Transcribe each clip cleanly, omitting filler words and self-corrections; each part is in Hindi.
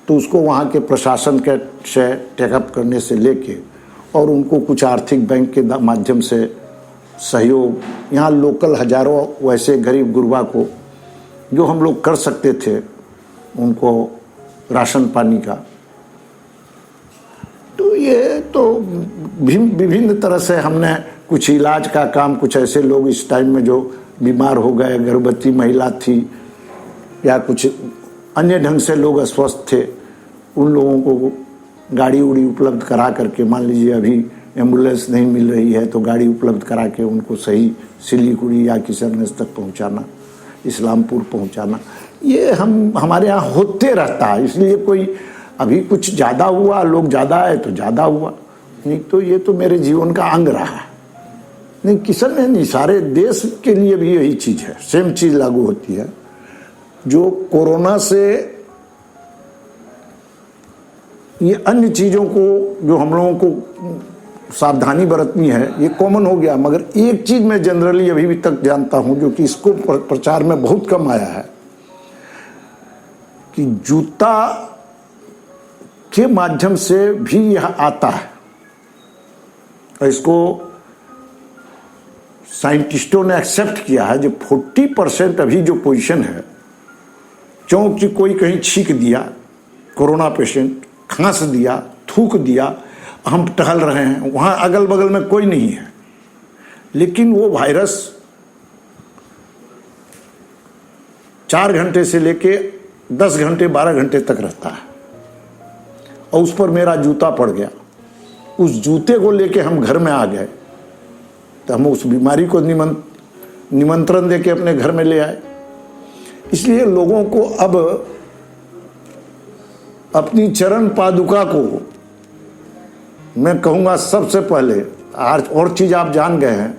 तो उसको वहाँ के प्रशासन के से टेकअप करने से लेके और उनको कुछ आर्थिक बैंक के माध्यम से सहयोग, यहाँ लोकल हजारों वैसे गरीब गुरबा को जो हम लोग कर सकते थे उनको राशन पानी का। तो ये तो विभिन्न तरह से हमने कुछ इलाज का काम, कुछ ऐसे लोग इस टाइम में जो बीमार हो गए, गर्भवती महिला थी या कुछ अन्य ढंग से लोग अस्वस्थ थे, उन लोगों को गाड़ी उड़ी उपलब्ध करा करके, मान लीजिए अभी एम्बुलेंस नहीं मिल रही है तो गाड़ी उपलब्ध करा के उनको सही सिलीगुड़ी या किशनगंज तक पहुंचाना, इस्लामपुर पहुंचाना, ये हमारे यहाँ होते रहता है। इसलिए कोई अभी कुछ ज़्यादा हुआ, लोग ज़्यादा आए तो ज़्यादा हुआ, नहीं तो ये तो मेरे जीवन का अंग रहा है। नहीं किशनगंज नहीं, सारे देश के लिए भी यही चीज़ है, सेम चीज़ लागू होती है। जो कोरोना से ये अन्य चीज़ों को जो हम लोगों को सावधानी बरतनी है, ये कॉमन हो गया। मगर एक चीज़ मैं जनरली अभी भी तक जानता हूँ जो कि इसको प्रचार में बहुत कम आया है, कि जूता के माध्यम से भी यह आता है। और इसको साइंटिस्टों ने एक्सेप्ट किया है। जो 40% अभी जो पोजीशन है, क्योंकि कोई कहीं छींक दिया, कोरोना पेशेंट खांस दिया, थूक दिया, हम टहल रहे हैं, वहाँ अगल बगल में कोई नहीं है, लेकिन वो वायरस 4 घंटे से लेके 10 घंटे 12 घंटे तक रहता है। और उस पर मेरा जूता पड़ गया, उस जूते को लेके हम घर में आ गए, तो हम उस बीमारी को निमंत्रण देके अपने घर में ले आए। इसलिए लोगों को अब अपनी चरण पादुका को मैं कहूँगा सबसे पहले, आज और चीज़ आप जान गए हैं,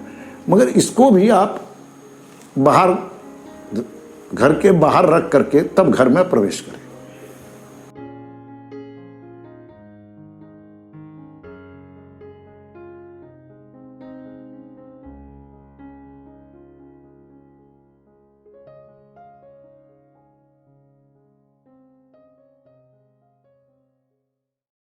मगर इसको भी आप बाहर, घर के बाहर रख करके तब घर में प्रवेश करें।